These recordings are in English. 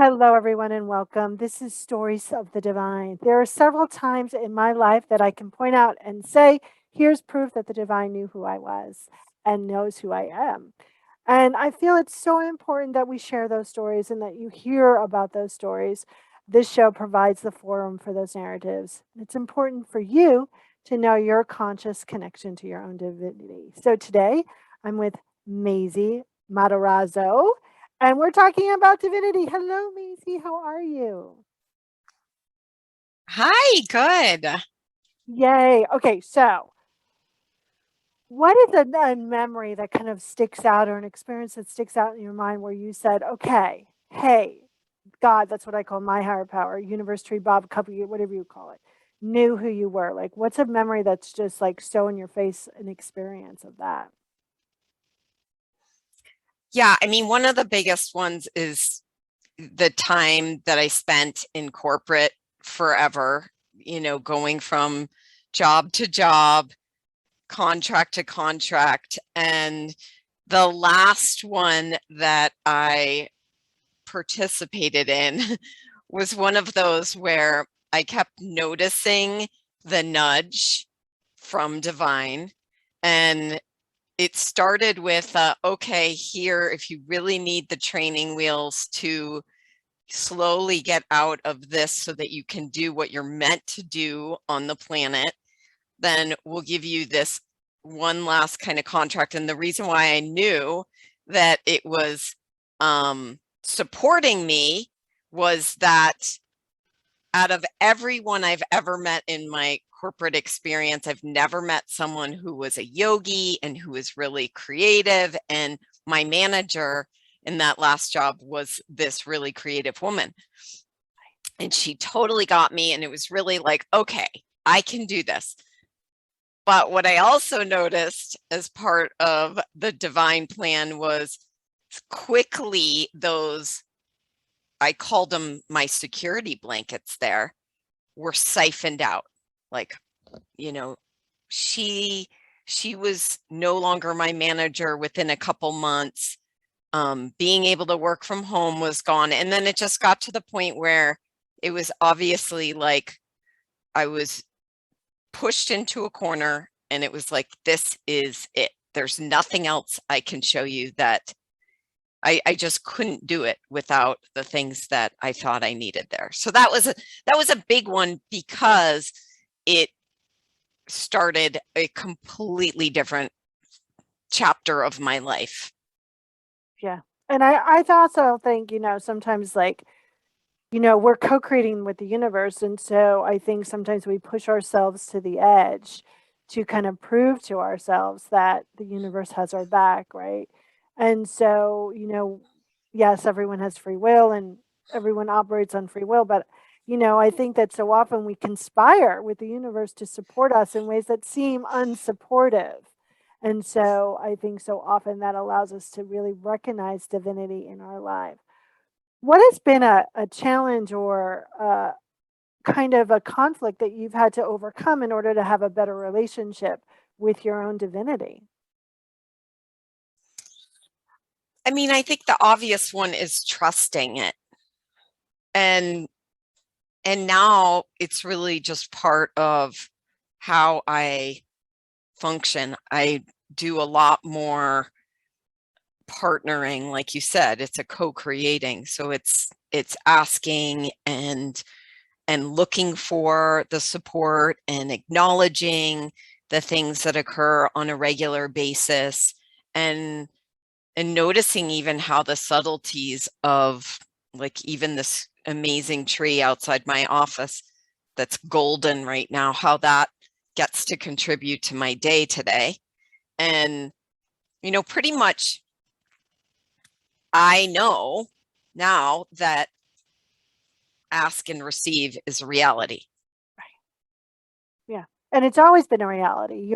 Hello, everyone, and welcome. This is Stories of the Divine. There are several times in my life that I can point out and say, here's proof that the divine knew who I was and knows who I am. And I feel it's so important that we share those stories and that you hear about those stories. This show provides the forum for those narratives. It's important for you to know your conscious connection to your own divinity. So today I'm with Maisie Matarazzo. And we're talking about divinity. Hello, Maisie. How are you? Hi, good. Yay. Okay, so what is a memory that kind of sticks out or an experience that sticks out in your mind where you said, okay, hey, God, that's what I call my higher power, universe, tree, Bob, cup, whatever you call it, knew who you were? Like, what's a memory that's just like so in your face, an experience of that? Yeah, I mean, one of the biggest ones is the time that I spent in corporate forever, going from job to job, contract to contract. And the last one that I participated in was one of those where I kept noticing the nudge from divine. And it started with, okay, here, if you really need the training wheels to slowly get out of this so that you can do what you're meant to do on the planet, then we'll give you this one last kind of contract. And the reason why I knew that it was supporting me was that out of everyone I've ever met in my corporate experience, I've never met someone who was a yogi and who was really creative. And my manager in that last job was this really creative woman. And she totally got me. And it was really like, okay, I can do this. But what I also noticed as part of the divine plan was quickly those, I called them my security blankets there, were siphoned out. Like, you know, she was no longer my manager within a couple months. Being able to work from home was gone. And then it just got to the point where it was obviously like I was pushed into a corner and it was like, this is it. There's nothing else I can show you that I just couldn't do it without the things that I thought I needed there. So that was a big one because it started a completely different chapter of my life. Yeah. And I also think, sometimes like, we're co-creating with the universe. And so I think sometimes we push ourselves to the edge to kind of prove to ourselves that the universe has our back, right? And so, yes, everyone has free will and everyone operates on free will, but I think that so often we conspire with the universe to support us in ways that seem unsupportive. And so I think so often that allows us to really recognize divinity in our life. What has been a challenge or kind of a conflict that you've had to overcome in order to have a better relationship with your own divinity? I mean, I think the obvious one is trusting it. And now it's really just part of how I function. I do a lot more partnering, like you said. It's a co-creating. So it's asking and looking for the support and acknowledging the things that occur on a regular basis, and noticing even how the subtleties of, like, even this amazing tree outside my office that's golden right now, how that gets to contribute to my day today. And pretty much I know now that ask and receive is a reality. Yeah. And it's always been a reality.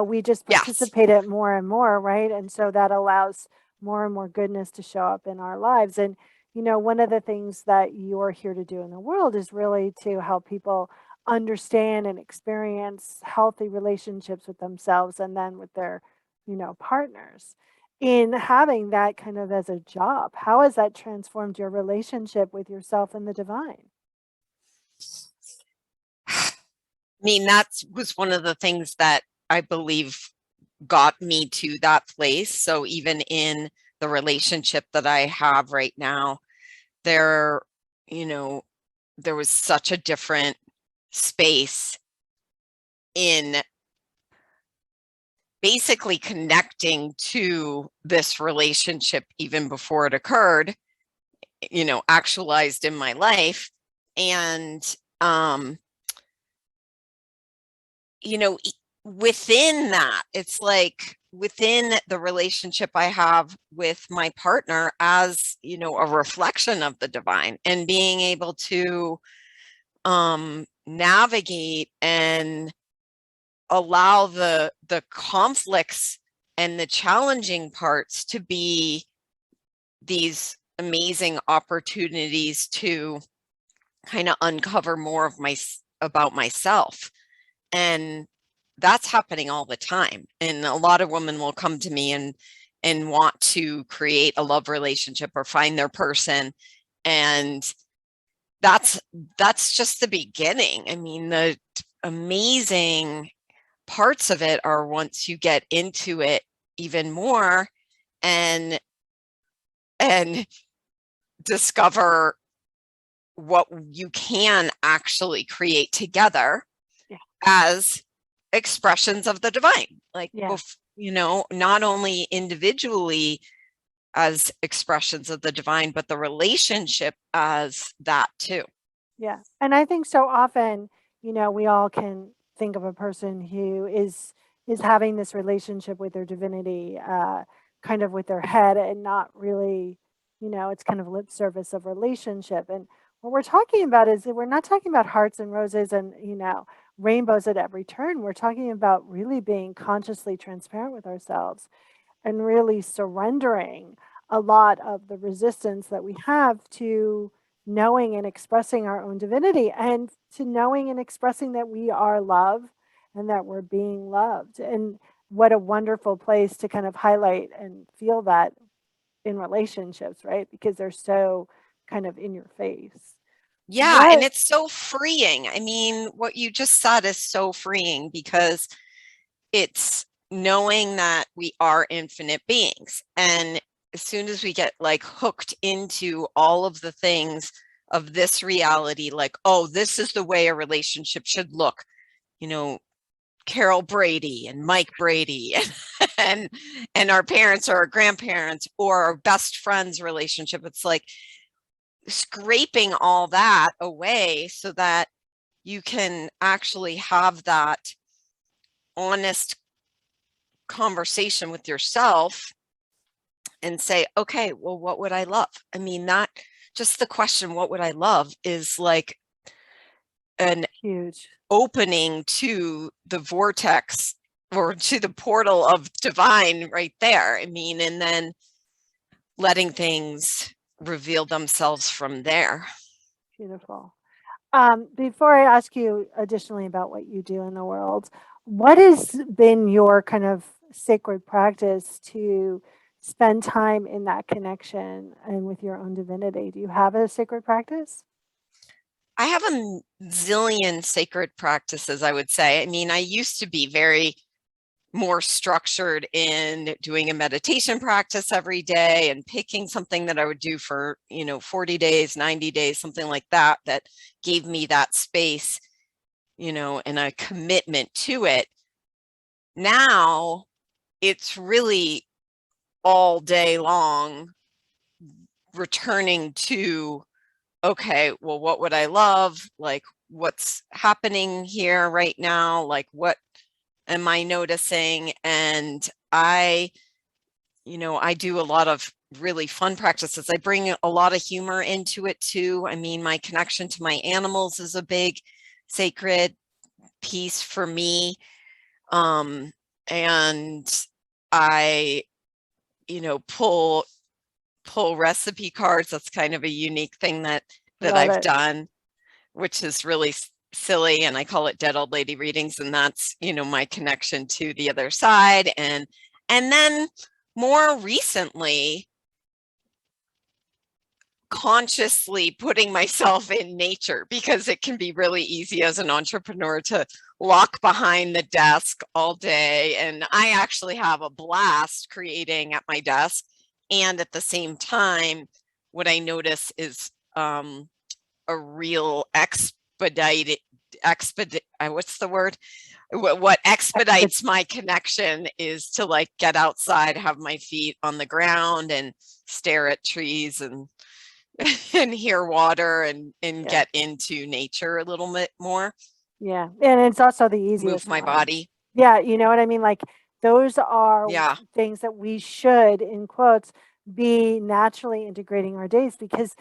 We just Yes. participate it more and more, right? And so that allows more and more goodness to show up in our lives. And, one of the things that you're here to do in the world is really to help people understand and experience healthy relationships with themselves and then with their, partners. in having that kind of as a job? How has that transformed your relationship with yourself and the divine? I mean, that was one of the things that I believe got me to that place. So even in the relationship that I have right now, there, you know, there was such a different space in basically connecting to this relationship even before it occurred, actualized in my life. And, um, within that, it's like within the relationship I have with my partner as, a reflection of the divine, and being able to navigate and allow the conflicts and the challenging parts to be these amazing opportunities to kind of uncover more of about myself. And that's happening all the time. And a lot of women will come to me and want to create a love relationship or find their person. And that's just the beginning. I mean, the amazing parts of it are once you get into it even more and and discover what you can actually create together Yeah. as expressions of the divine, like, Yeah. not only individually as expressions of the divine, but the relationship as that too. Yeah. And I think so often, we all can think of a person who is having this relationship with their divinity, kind of with their head and not really, it's kind of lip service of relationship. And what we're talking about is that we're not talking about hearts and roses and, rainbows at every turn. We're talking about really being consciously transparent with ourselves and really surrendering a lot of the resistance that we have to knowing and expressing our own divinity, and to knowing and expressing that we are love and that we're being loved. And what a wonderful place to kind of highlight and feel that in relationships, right? Because they're so kind of in your face. Yeah, and What it's so freeing. I mean, what you just said is so freeing, because it's knowing that we are infinite beings. And as soon as we get like hooked into all of the things of this reality, like, oh, this is the way a relationship should look, you know, Carol Brady and Mike Brady and and our parents or our grandparents or our best friends relationship, it's like scraping all that away so that you can actually have that honest conversation with yourself and say, okay, well, what would I love? I mean, not just the question, what would I love, is like an huge. opening to the vortex or to the portal of divine right there. I mean, and then letting things reveal themselves from there. Beautiful. Before I ask you additionally about what you do in the world, what has been your kind of sacred practice to spend time in that connection and with your own divinity? Do you have a sacred practice? I have a zillion sacred practices, I would say. I mean, I used to be very more structured in doing a meditation practice every day and picking something that I would do for, 40 days, 90 days, something like that, that gave me that space, and a commitment to it. Now it's really all day long returning to, okay, well, what would I love? Like, what's happening here right now? Like, what am I noticing? And I do a lot of really fun practices. I bring a lot of humor into it too. I mean, my connection to my animals is a big sacred piece for me. And I, pull recipe cards. That's kind of a unique thing that Love I've it. done, which is really silly, and I call it dead old lady readings, and that's my connection to the other side. And then more recently, consciously putting myself in nature, because it can be really easy as an entrepreneur to lock behind the desk all day. And I actually have a blast creating at my desk. And at the same time, what I notice is a real what's the word? What expedites my connection is to like get outside, have my feet on the ground and stare at trees and and hear water and Yeah. get into nature a little bit more, Yeah. And it's also the move easiest my one. body. Yeah. You know what I mean? Like those are Yeah. things that we should, in quotes, be naturally integrating our days, because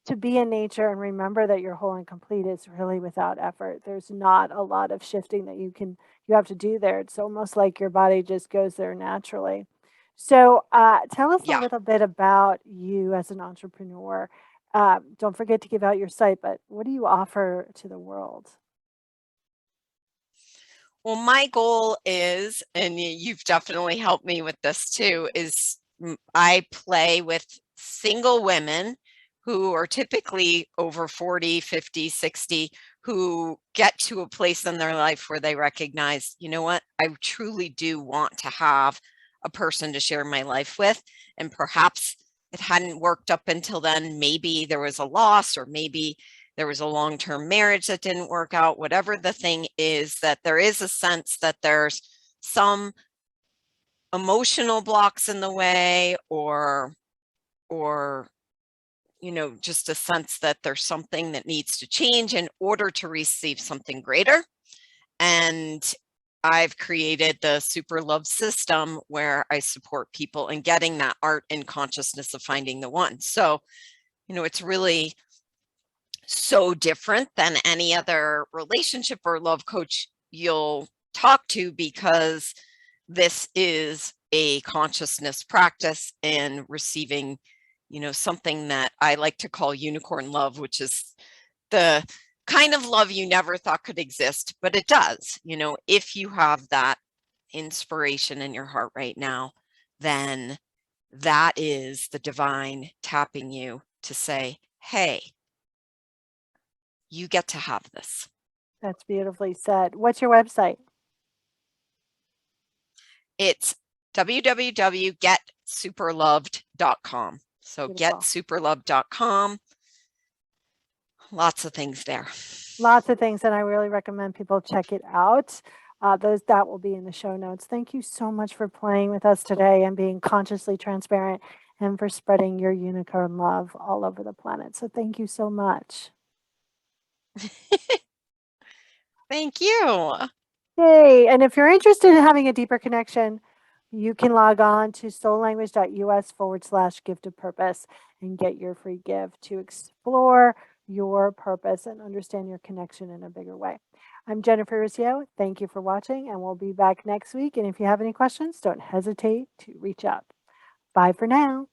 to be in nature and remember that you're whole and complete is really without effort. There's not a lot of shifting that you have to do there. It's almost like your body just goes there naturally. So tell us a Yeah. little bit about you as an entrepreneur. Don't forget to give out your site, but what do you offer to the world? Well, my goal is, and you've definitely helped me with this too, is I play with single women who are typically over 40, 50, 60, who get to a place in their life where they recognize, you know what, I truly do want to have a person to share my life with. And perhaps it hadn't worked up until then. Maybe there was a loss, or maybe there was a long-term marriage that didn't work out. Whatever the thing is, that there is a sense that there's some emotional blocks in the way, or just a sense that there's something that needs to change in order to receive something greater. And I've created the Super Love system where I support people in getting that art and consciousness of finding the one. So, it's really so different than any other relationship or love coach you'll talk to, because this is a consciousness practice and receiving, something that I like to call unicorn love, which is the kind of love you never thought could exist, but it does. If you have that inspiration in your heart right now, then that is the divine tapping you to say, hey, you get to have this. That's beautifully said. What's your website? It's www.getsuperloved.com. So Beautiful. getsuperloved.com. Lots of things there. Lots of things, and I really recommend people check it out. That will be in the show notes. Thank you so much for playing with us today and being consciously transparent, and for spreading your unicorn love all over the planet. So thank you so much. Thank you. Yay. And if you're interested in having a deeper connection, you can log on to soullanguage.us/gift of purpose and get your free gift to explore your purpose and understand your connection in a bigger way. I'm Jennifer Urezzio. Thank you for watching, and we'll be back next week. And if you have any questions, don't hesitate to reach out. Bye for now.